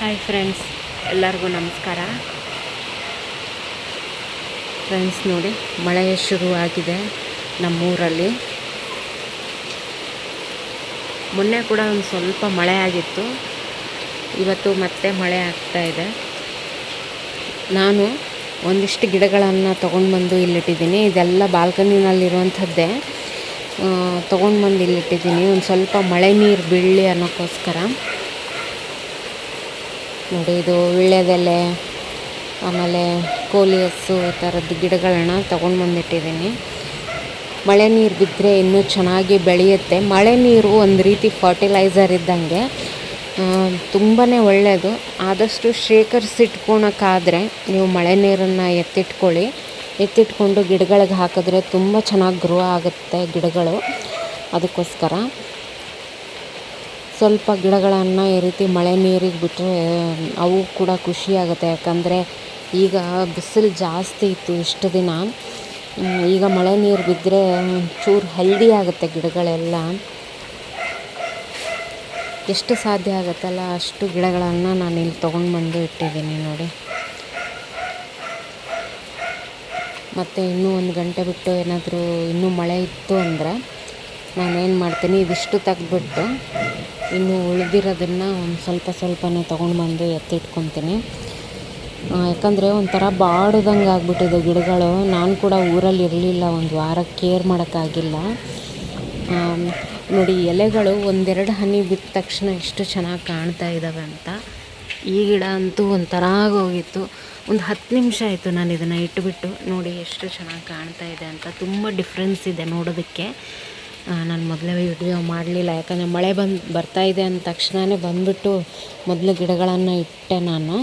Hi friends, ಎಲ್ಲರಿಗೂ ನಮಸ್ಕಾರ. Friends ನೋಡಿ, ಮಳೆ ಶುರುವಾಗಿದೆ ನಮ್ಮೂರಲ್ಲಿ. ಮೊನ್ನೆ ಕೂಡ ಒಂದು ಸ್ವಲ್ಪ ಮಳೆ ಆಗಿತ್ತು, ಇವತ್ತು ಮತ್ತೆ ಮಳೆ ಆಗ್ತಾಯಿದೆ. ನಾನು ಒಂದಿಷ್ಟು ಗಿಡಗಳನ್ನು ತೊಗೊಂಡ್ಬಂದು ಇಲ್ಲಿಟ್ಟಿದ್ದೀನಿ. ಇದೆಲ್ಲ ಬಾಲ್ಕನಿನಲ್ಲಿರುವಂಥದ್ದೇ ತೊಗೊಂಡ್ಬಂದು ಇಲ್ಲಿಟ್ಟಿದ್ದೀನಿ, ಒಂದು ಸ್ವಲ್ಪ ಮಳೆ ನೀರು ಬೀಳಲಿ ಅನ್ನೋಕ್ಕೋಸ್ಕರ. ನೋಡಿ, ಇದು ವೀಳ್ಯದೆಲೆ, ಆಮೇಲೆ ಕೋಲಿಯಸ್ಸು, ಈ ಥರದ್ದು ಗಿಡಗಳನ್ನ ತೊಗೊಂಡು ಬಂದಿಟ್ಟಿದ್ದೀನಿ. ಮಳೆ ನೀರು ಬಿದ್ದರೆ ಇನ್ನೂ ಚೆನ್ನಾಗಿ ಬೆಳೆಯುತ್ತೆ. ಮಳೆ ನೀರು ಒಂದು ರೀತಿ ಫರ್ಟಿಲೈಸರ್ ಇದ್ದಂಗೆ, ತುಂಬಾ ಒಳ್ಳೆಯದು. ಆದಷ್ಟು ಶೇಖರಿಸಿಟ್ಕೊಳಕ್ಕಾದರೆ ನೀವು ಮಳೆ ನೀರನ್ನು ಎತ್ತಿಟ್ಕೊಂಡು ಗಿಡಗಳಿಗೆ ಹಾಕಿದ್ರೆ ತುಂಬ ಚೆನ್ನಾಗಿ ಗ್ರೋ ಆಗುತ್ತೆ ಗಿಡಗಳು. ಅದಕ್ಕೋಸ್ಕರ ಸ್ವಲ್ಪ ಗಿಡಗಳನ್ನು ಈ ರೀತಿ ಮಳೆ ನೀರಿಗೆ ಬಿಟ್ಟರೆ ಅವು ಕೂಡ ಖುಷಿಯಾಗುತ್ತೆ. ಯಾಕಂದರೆ ಈಗ ಬಿಸಿಲು ಜಾಸ್ತಿ ಇತ್ತು ಇಷ್ಟು ದಿನ. ಈಗ ಮಳೆ ನೀರು ಬಿದ್ದರೆ ಚೂರು ಹೆಲ್ದಿ ಆಗುತ್ತೆ ಗಿಡಗಳೆಲ್ಲ. ಎಷ್ಟು ಸಾಧ್ಯ ಆಗುತ್ತಲ್ಲ ಅಷ್ಟು ಗಿಡಗಳನ್ನು ನಾನು ಇಲ್ಲಿ ತೊಗೊಂಡ್ಬಂದು ಇಟ್ಟಿದ್ದೀನಿ ನೋಡಿ. ಮತ್ತು ಇನ್ನೂ 1 ಗಂಟೆ ಬಿಟ್ಟು ಏನಾದರೂ ಇನ್ನೂ ಮಳೆ ಇತ್ತು ಅಂದರೆ ನಾನೇನು ಮಾಡ್ತೀನಿ, ಇದಿಷ್ಟು ತೆಗೆದ್ಬಿಟ್ಟು ಇನ್ನು ಉಳಿದಿರೋದನ್ನು ಒಂದು ಸ್ವಲ್ಪನೇ ತೊಗೊಂಡ್ಬಂದು ಎತ್ತಿಟ್ಕೊತೀನಿ. ಯಾಕಂದರೆ ಒಂಥರ ಬಾಡ್ದಂಗೆ ಆಗಿಬಿಟ್ಟಿದೆ ಗಿಡಗಳು. ನಾನು ಕೂಡ ಊರಲ್ಲಿ ಇರಲಿಲ್ಲ, ಒಂದು ವಾರ ಕೇರ್ ಮಾಡೋಕ್ಕಾಗಿಲ್ಲ. ನೋಡಿ, ಎಲೆಗಳು 1-2 ಹನಿ ಬಿದ್ದ ತಕ್ಷಣ ಎಷ್ಟು ಚೆನ್ನಾಗಿ ಕಾಣ್ತಾ ಇದ್ದಾವೆ ಅಂತ. ಈ ಗಿಡ ಅಂತೂ ಒಂಥರ ಆಗೋಗಿತ್ತು. ಒಂದು 10 ನಿಮಿಷ ಆಯಿತು ನಾನು ಇದನ್ನು ಇಟ್ಟುಬಿಟ್ಟು. ನೋಡಿ ಎಷ್ಟು ಚೆನ್ನಾಗಿ ಕಾಣ್ತಾ ಇದೆ ಅಂತ. ತುಂಬ ಡಿಫ್ರೆನ್ಸ್ ಇದೆ ನೋಡೋದಕ್ಕೆ. ನಾನು ಮೊದಲೇ ವಿಡಿಯೋ ಮಾಡಲಿಲ್ಲ, ಯಾಕಂದರೆ ಮಳೆ ಬರ್ತಾಯಿದೆ ಅಂದ ತಕ್ಷಣವೇ ಬಂದುಬಿಟ್ಟು ಮೊದಲು ಗಿಡಗಳನ್ನು ಇಟ್ಟೆ ನಾನು.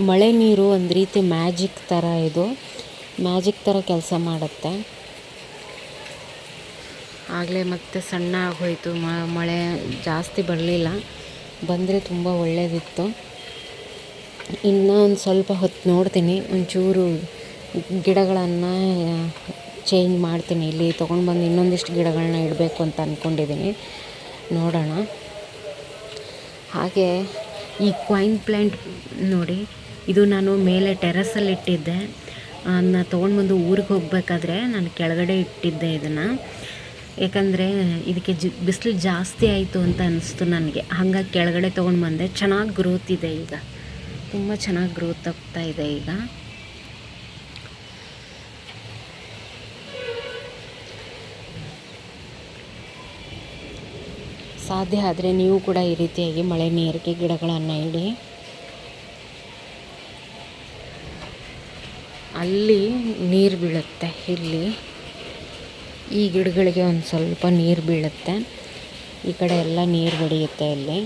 ಮಳೆ ನೀರು ಒಂದು ರೀತಿ ಮ್ಯಾಜಿಕ್ ಥರ, ಇದು ಮ್ಯಾಜಿಕ್ ಥರ ಕೆಲಸ ಮಾಡುತ್ತೆ. ಆಗಲೇ ಮತ್ತೆ ಸಣ್ಣ ಆಗೋಯಿತು, ಮಳೆ ಜಾಸ್ತಿ ಬರಲಿಲ್ಲ. ಬಂದರೆ ತುಂಬ ಒಳ್ಳೆಯದಿತ್ತು. ಇನ್ನೂ ಒಂದು ಸ್ವಲ್ಪ ಹೊತ್ತು ನೋಡ್ತೀನಿ, ಒಂಚೂರು ಗಿಡಗಳನ್ನು ಚೇಂಜ್ ಮಾಡ್ತೀನಿ. ಇಲ್ಲಿ ತೊಗೊಂಡ್ಬಂದು ಇನ್ನೊಂದಿಷ್ಟು ಗಿಡಗಳನ್ನ ಇಡಬೇಕು ಅಂತ ಅಂದ್ಕೊಂಡಿದ್ದೀನಿ, ನೋಡೋಣ. ಹಾಗೆ ಈ ಕ್ವೈನ್ ಪ್ಲ್ಯಾಂಟ್ ನೋಡಿ, ಇದು ನಾನು ಮೇಲೆ ಟೆರಸಲ್ಲಿ ಇಟ್ಟಿದ್ದೆ. ಅದನ್ನ ತೊಗೊಂಡ್ಬಂದು ಊರಿಗೆ ಹೋಗಬೇಕಾದ್ರೆ ನಾನು ಕೆಳಗಡೆ ಇಟ್ಟಿದ್ದೆ ಇದನ್ನು. ಯಾಕಂದರೆ ಇದಕ್ಕೆ ಬಿಸಿಲು ಜಾಸ್ತಿ ಆಯಿತು ಅಂತ ಅನ್ನಿಸ್ತು ನನಗೆ. ಹಾಗಾಗಿ ಕೆಳಗಡೆ ತೊಗೊಂಡ್ಬಂದೆ. ಚೆನ್ನಾಗಿ ಗ್ರೋತ್ ಇದೆ ಈಗ, ತುಂಬ ಚೆನ್ನಾಗಿ ಗ್ರೋತ್ ಆಗ್ತಾ ಇದೆ ಈಗ. ಸಾಧ್ಯ ಆದರೆ ನೀವು ಕೂಡ ಈ ರೀತಿಯಾಗಿ ಮಳೆ ನೀರಿಗೆ ಗಿಡಗಳನ್ನು ಇಡಿ. ಅಲ್ಲಿ ನೀರು ಬೀಳುತ್ತೆ, ಇಲ್ಲಿ ಈ ಗಿಡಗಳಿಗೆ ಒಂದು ಸ್ವಲ್ಪ ನೀರು ಬೀಳುತ್ತೆ, ಈ ಕಡೆ ಎಲ್ಲ ನೀರು ಬಡಿಯುತ್ತೆ. ಇಲ್ಲಿ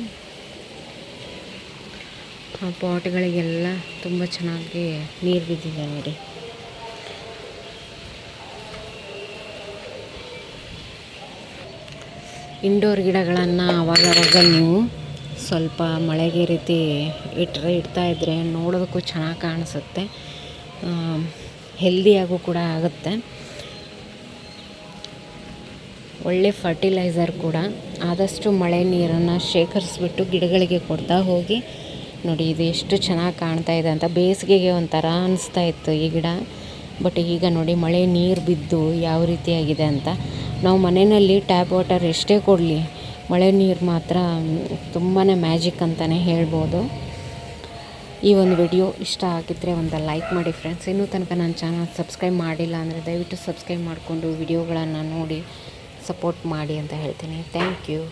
ಆ ಪಾಟ್ಗಳಿಗೆಲ್ಲ ತುಂಬ ಚೆನ್ನಾಗಿ ನೀರು ಬಿದ್ದಿದೆ ನೋಡಿ. ಇಂಡೋರ್ ಗಿಡಗಳನ್ನು ಆವಾಗವಾಗ ನೀವು ಸ್ವಲ್ಪ ಮಳೆಗೆ ರೀತಿ ಇಡ್ತಾಯಿದ್ರೆ ನೋಡೋದಕ್ಕೂ ಚೆನ್ನಾಗಿ ಕಾಣಿಸುತ್ತೆ, ಹೆಲ್ದಿಯಾಗೂ ಕೂಡ ಆಗುತ್ತೆ. ಒಳ್ಳೆ ಫರ್ಟಿಲೈಸರ್ ಕೂಡ. ಆದಷ್ಟು ಮಳೆ ನೀರನ್ನು ಶೇಖರಿಸ್ಬಿಟ್ಟು ಗಿಡಗಳಿಗೆ ಕೊಡ್ತಾ ಹೋಗಿ. ನೋಡಿ, ಇದು ಎಷ್ಟು ಚೆನ್ನಾಗಿ ಕಾಣ್ತಾ ಇದೆ ಅಂತ. ಬೇಸಿಗೆಗೆ ಒಂಥರ ಅನಿಸ್ತಾ ಇತ್ತು ಈ ಗಿಡ, ಬಟ್ ಈಗ ನೋಡಿ ಮಳೆ ನೀರು ಬಿದ್ದು ಯಾವ ರೀತಿಯಾಗಿದೆ ಅಂತ. ನಾವು ಮನೆಯಲ್ಲಿ ಟ್ಯಾಪ್ ವಾಟರ್ ಎಷ್ಟೇ ಕೊಡಲಿ, ಮಳೆ ನೀರು ಮಾತ್ರ ತುಂಬಾ ಮ್ಯಾಜಿಕ್ ಅಂತಲೇ ಹೇಳ್ಬೋದು. ಈ ಒಂದು ವಿಡಿಯೋ ಇಷ್ಟ ಆಗಿದ್ದರೆ ಒಂದು ಲೈಕ್ ಮಾಡಿ ಫ್ರೆಂಡ್ಸ್. ಇನ್ನೂ ತನಕ ನನ್ನ ಚಾನಲ್ ಸಬ್ಸ್ಕ್ರೈಬ್ ಮಾಡಿಲ್ಲ ಅಂದರೆ ದಯವಿಟ್ಟು ಸಬ್ಸ್ಕ್ರೈಬ್ ಮಾಡಿಕೊಂಡು ವಿಡಿಯೋಗಳನ್ನು ನೋಡಿ ಸಪೋರ್ಟ್ ಮಾಡಿ ಅಂತ ಹೇಳ್ತೀನಿ. Thank you.